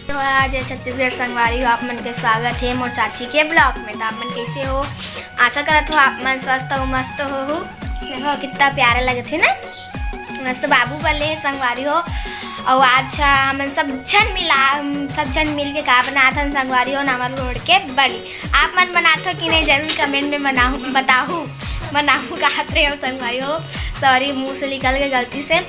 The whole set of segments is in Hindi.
तो आज छत्तीसगढ़ संगवारी हो, आप मन के स्वागत है मोर चाची के ब्लॉग में। तो आप मन कैसे हो? आशा करत हो आप मन स्वस्थ हो, मस्त हो। देखो कितना प्यारा लगे थे ना, मस्त बाबू वाले संगवारी हो। और आज हम सब जन मिल के का बनाते संगवारी हो नावल गोड़ के बड़ी। आप मन बनाते हो कि नहीं जरूर कमेंट में बताओ कहत रहे हो संगवारी हो। सॉरी मुँह से निकल गए गलती से।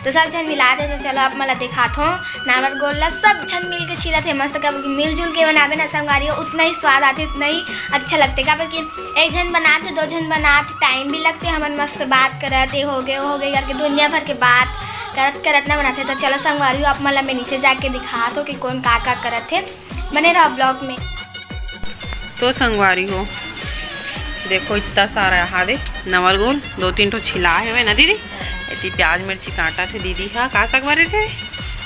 तो सब जन मिला थे। तो चलो आप मला दिखात हो नावल गोला सब जन मिल के छिला थे मस्त। का मिलजुल के बनावे ना संगवारी हो उतना ही स्वाद आते, उतना ही अच्छा लगते। का कि एक जन बनाते दो जन बनाते टाइम भी लगते। हम मस्त बात करते हो गए करके दुनिया भर के बात करत ना बनाते। तो चलो संगवारी हो आप मला मैं नीचे जाके दिखात हो कि कौन का करत थे। बने रहो ब्लॉग में। तो संगवारी हो देखो इतना सारा यहाँ दे नवल गोल 2-3 ठो छिला है ना दीदी। इतनी प्याज मिर्ची काटा थे दीदी। हाँ का साग बरे थे?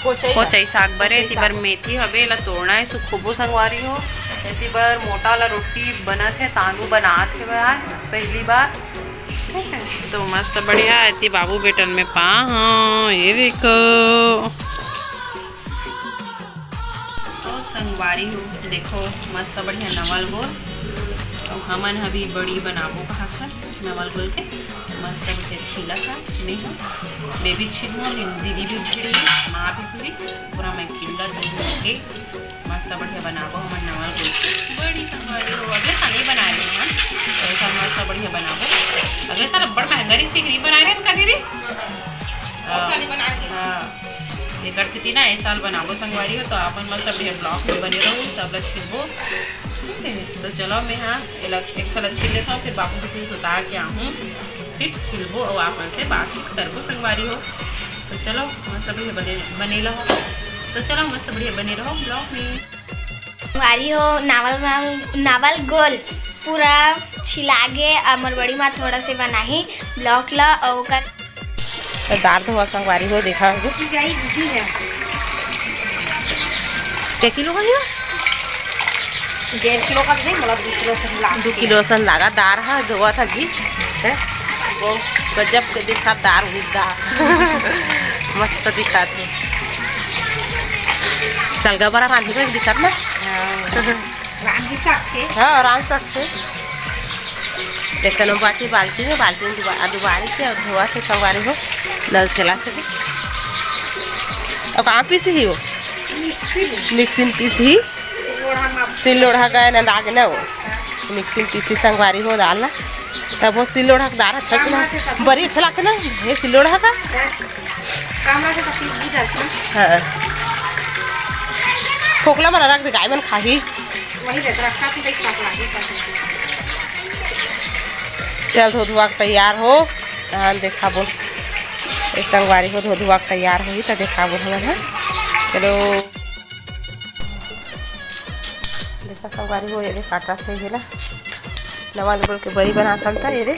कोचई साग बरे। इतनी बार मेथी हवे ला तोड़ना है सुखोबो संगवारी हो। इतनी बार मोटा वाला रोटी बना थे तानू बनात थे आज पहली बार। तो मस्त बढ़िया इतनी बाबू बेटन में पा। हाँ ये देखो तो संगवारी हो देखो मस्त बढ़िया नवल गोल। तो हमन अभी बड़ी बनाबो कहा था नवल गोल के मस्त बढ़िया छीला था। मैं बेबी छीलूँ दीदी भी छिड़ी माँ भी पूरी पूरा मैं किल्ला के मस्त बढ़िया बनाबो हमन नवल गोल के बड़ी संगवारी हो। अगले साल नहीं बना रहे हैं तो ऐसा मस्त बढ़िया बनाबो। अगले साल बड़ महंगा रिश्ते नहीं बना रहे हैं का दीदी। हाँ एक स्थिति ना इस साल बनाबो संगवारी हो। तो अपन मस्त बढ़िया ब्लॉग में बने रहो सब लोग छिलबो। तो चलो मैं हाँ एक साल छील लेता हूँ फिर बापू को फिर उतार के आऊँ फिर छिलबो और आप से बातचीत करबो संगवारी हो। तो चलो मस्त बढ़िया बने रहो। तो चलो मस्त बढ़िया बने रहो ब्लॉग में। संगवारी हो नावल गोल पूरा छिलागे और बड़ी माँ थोड़ा से बनाही ब्लॉक ला और तो दाल धोआ संगवारी हो देखा 1 किलो का 1.5 किलो का नहीं मतलब 2 किलो सन लगा दार है धोआ था जी। वो गजब के दिखा दार हुई दार मस्त दिखा थे सलगा बड़ा रांधी में दिखा ना। हाँ आराम सकते देखो बाल्टी में दुबारा से और धोआ थे संगवारी हो नल चला थे। और कहाँ पीसी ही हो मिक्सिंग पीसी सिल लोढ़ा का ना दाग ना वो मिक्सिंग पीसी संगवारी हो डालना। तब वो सिल लोढ़ा का दार अच्छा ना बड़ी अच्छा लगता ना ये सिल लोढ़ा का। हाँ खोखला बना रख दे गाय बन खाही चल धो धुआ तैयार हो। हाँ देखा बोल संगवारी हो धो धुआ तैयार हो तो देखा बोल हम। चलो देखा संगवारी हो ये काटा थे ये नवल गोल के बड़ी बनाता था ये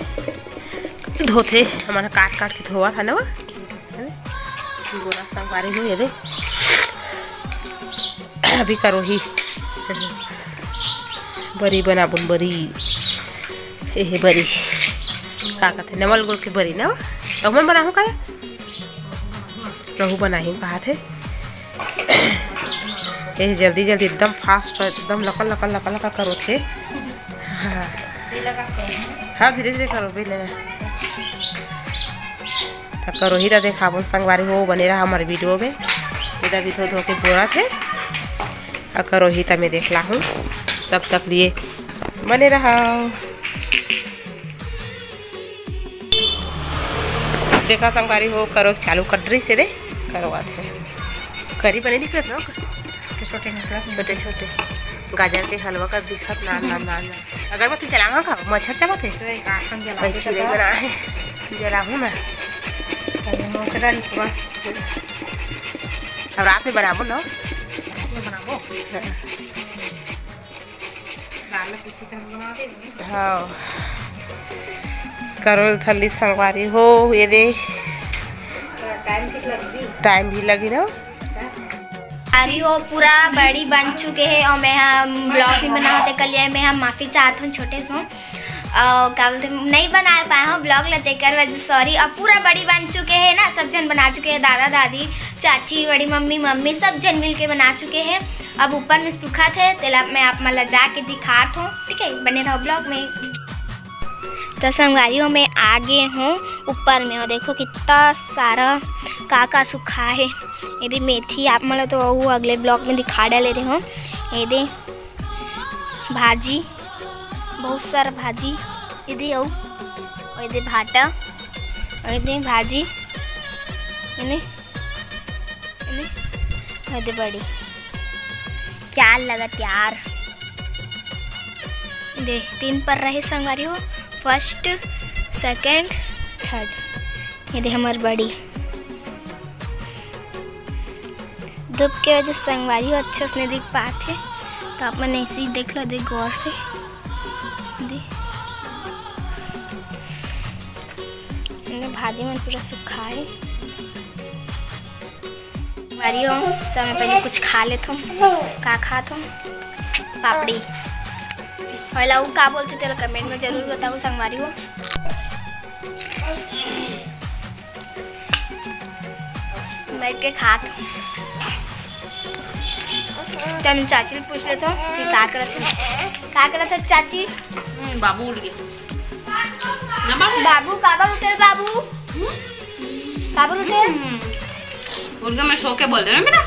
धोते हमारा काट के धोआ था ना गोला संगवारी हो ये अभी करो ही बड़ी बना बोल बड़ी ये बड़ी का कहते नवल गोल के बड़ी ना तो मैं बनाऊँ का रहू बना ही कहा थे। ये जल्दी एकदम फास्ट एकदम लकल करो थे। हाँ धीरे धीरे करो भी लेना तो करो ही देखा बोल संगवारी हो बने रहा हमारे वीडियो में इधर भी धो के बोरा थे और करो ही मैं देख ला हूँ तब तक लिए बने रहा। देखा संगवारी हो करो चालू कटरी से दे करो आते करी बने दिखत ना छोटे गाजर के हलवा का दिखत ना अगरबत्ती जलावा का मच्छर चला थे जलाऊ ना अब रात में बनाबो ना हाँ करो थली संगवारी हो ये दे टाइम भी लगी ना। अरे वो पूरा बड़ी बन चुके हैं और मैं ब्लॉग भी बना होते कल मैं हम माफ़ी चाहता हूँ छोटे सो क्या बोलते नहीं बना पाए हो ब्लॉग लेते कर वजह सॉरी। अब पूरा बड़ी बन चुके हैं ना, सब जन बना चुके हैं, दादा दादी चाची बड़ी मम्मी मम्मी सब जन मिल के बना चुके हैं। अब ऊपर में सूखा थे तेला मैं आप मतलब जाके दिखात हूँ, ठीक है, बने रहो ब्लॉग में। तो संगवारियों में आगे हूँ ऊपर में, और देखो कितना सारा काका सूखा है। यदि मेथी आप मतलब तो वो अगले ब्लॉग में दिखा डाले रहे हो। यदि भाजी बहुत सारा भाजी यदि आओ, यदि भाटा यदि भाजी यदि बड़ी क्या लगत यार। दे 3 पर रहे संगवारियों, फर्स्ट सेकंड थर्ड। यदि हमार बड़ी धूप के वजह से संगवारी हो अच्छे से नहीं दिख पाते, तो आप मन ऐसे ही देख लो, देख गौर से भाजी में पूरा सूखा है संगवारी हो। तो मैं पहले कुछ खा लेता हूँ। का खात हूँ पापड़ी पहला वो का बोलते थे कमेंट में जरूर बताओ संगवारी हो। बैठ के खात तो मैं चाची से पूछ लेता हूँ कि क्या करत है चाची। बाबू उठ गया ना, बाबू काबर उठे बाबू, काबर उठे उठ गया। मैं सो के बोल दे रहा बेटा।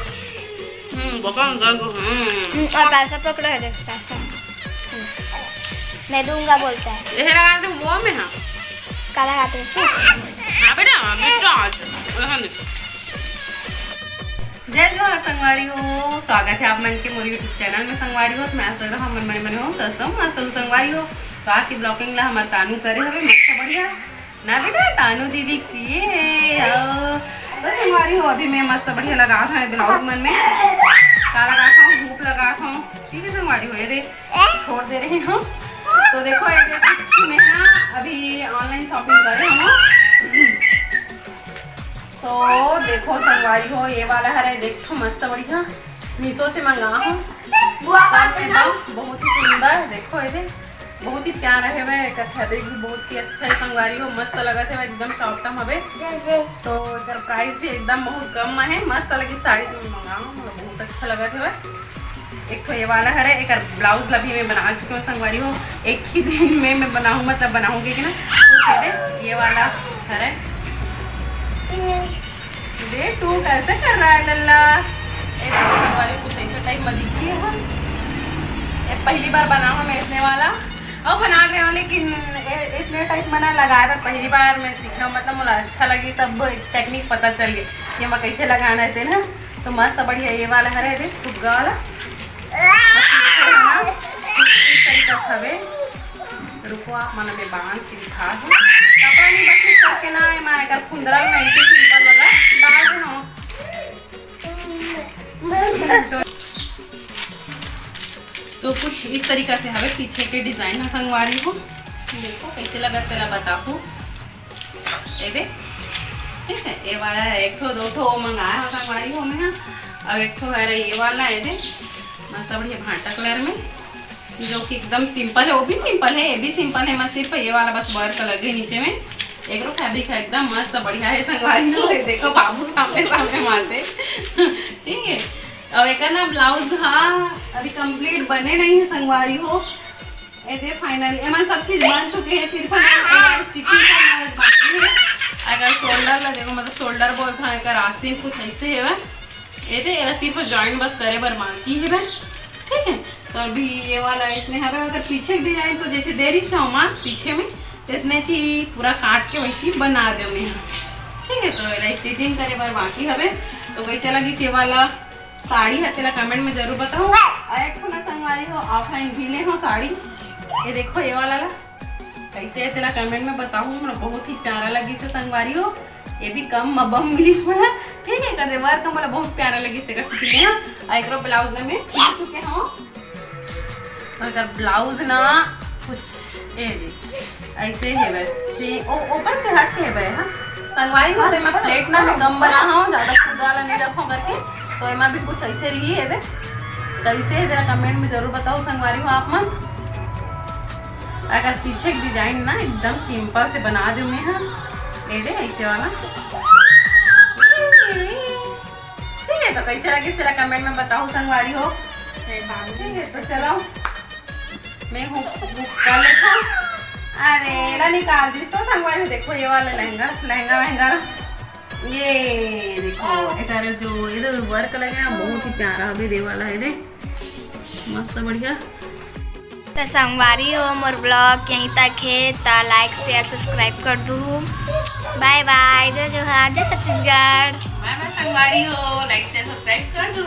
और पैसा पकड़ा है, देख पैसा मैं दूंगा बोलता है। ये लगा दे वो में। हाँ काला लगाते हैं हाँ बेटा बेटा जय जोहार संगवारी हो, स्वागत है आप मन के मोरी यूट्यूब चैनल में संगवारी हो। तो मैं आज रहा मन मन हो सस्ता हूँ मस्त हूँ संगवारी हो। तो आज की ब्लॉगिंग ला हमारे तानू करे हमें मस्त बढ़िया ना बेटा, तानू दीदी किए तो संगवारी हो। अभी मैं मस्त बढ़िया लगा था ब्लाउज मन में का लगा था, धूप लगा था, ठीक है संगवारी हो। ये दे छोड़ दे रही हूँ। तो देखो ये कुछ में ना अभी ऑनलाइन शॉपिंग करे हम। तो देखो संगवारी हो ये वाला है, देखो मस्त बढ़िया मीशो से मंगा हूँ। बहुत ही सुंदर, देखो ये बहुत ही प्यारा है वह, फैब्रिक भी बहुत ही अच्छा है संगवारी हो, मस्त लगत है एकदम सॉफ्ट हवे। तो इधर प्राइस भी एकदम बहुत कम है, मस्त लगी साड़ी तो मैं मंगा हूँ, बहुत अच्छा लगत है वह। एक तो ये वाला है, एक ब्लाउज भी मैं बना चुकी हूँ संगवारी हो। एक ही दिन में मैं बनाऊँ मतलब बनाऊँगी कि ना, तो ये वाला है। दे तू कैसे कर रहा है लल्ला, ये देखो संगवारी कुछ ऐसा टाइप में दिखी है। ये पहली बार बना हूँ मैं इसने वाला, और बना रहे हो लेकिन इसने टाइप बना लगाया पर पहली बार मैं सीखा, मतलब मुझे अच्छा लगी, सब टेक्निक पता चल गई कि मैं कैसे लगाना है ना। तो मस्त बढ़िया ये वाला है, देख फुग्गा वाला इस तरीके से हवे। रुको आप मन में बांध के दिखा दूँ, कपड़ा नहीं बस करके ना मैं कर फुंदरा में ऐसे सिंपल वाला डाल दे हूँ। तो कुछ इस तरीके से हवे पीछे के डिजाइन है संगवारी हो। देखो कैसे लगा तेरा बताओ, ये दे ठीक है। ये वाला है, एक ठो दो ठो मंगाया है संगवारी हो मैं। अब एक ठो है ये वाला है, दे मस्त बढ़िया भाटा कलर में, जो कि एकदम सिंपल है, वो भी सिंपल है, ये भी सिंपल है, मस्त सिर्फ ये वाला बस वर्क कलर के नीचे में एक रो फैब्रिक है, एकदम मस्त बढ़िया है संगवारी हो। देखो बाबू सामने सामने मारते ठीक है। और एक ना ब्लाउज हाँ अभी कंप्लीट बने नहीं है संगवारी हो। ये फाइनली एम सब चीज बन चुके हैं, सिर्फ स्टिचिंग करना बाकी है। अगर शोल्डर ला देखो मतलब शोल्डर बोलता है, अगर आस्तीन कुछ ऐसे है ये सिर्फ जॉइंट बस करे बर बाकी है बस, ठीक है। तो अभी ये वाला इसमें है, अगर पीछे डिजाइन तो जैसे दे रही ना पीछे में, तो इसने ची पूरा काट के वैसे बना दे मैं, ठीक है। तो स्टिचिंग करे बार बाकी हवे। तो कैसे लगी ये वाला साड़ी है तेरा कमेंट में जरूर बताओ। एक ना संगवारी हो ऑफलाइन भी ले हो साड़ी, ये देखो ये वाला ला कैसे है तेरा कमेंट में बताऊँ, मतलब बहुत ही प्यारा लगी से संगवारी हो। ये भी कम बम मिली इसमें, ठीक है। कर दे वर्क का मतलब बहुत प्यारा लगी से कर सकती है। एक ब्लाउज में सीख चुके हो, अगर ब्लाउज ना कुछ ऐसे है वैसे ऊपर से हट के है हाँ संगवारी हो। तो मैं प्लेट ना मैं कम बना हूँ, ज़्यादा खुद वाला नहीं रखूँ करके, तो मैं भी कुछ ऐसे रही है। कैसे है जरा कमेंट में जरूर बताओ संगवारी हो आप मन। अगर पीछे की डिजाइन ना एकदम सिंपल से बना दूँ मैं हम ये दे ऐसे वाला। ठीक है, तो कैसे लगे तेरा कमेंट में बताओ संगवारी हो। ठीक है, तो चलो मैं हूँ कर लेता। अरे ना निकाल दी तो संगवारी हो। देखो ये वाला लहंगा महंगा ये देखो इधर जो इधर वर्क लगे ना बहुत ही प्यारा अभी दे वाला है। दे मस्त बढ़िया। तो संगवारी हो मोर ब्लॉग यहीं तक है, तो लाइक शेयर सब्सक्राइब कर दू। बाय बाय, जय जोहार, जय छत्तीसगढ़। बाय बाय संगवारी हो, लाइक शेयर सब्सक्राइब कर दू।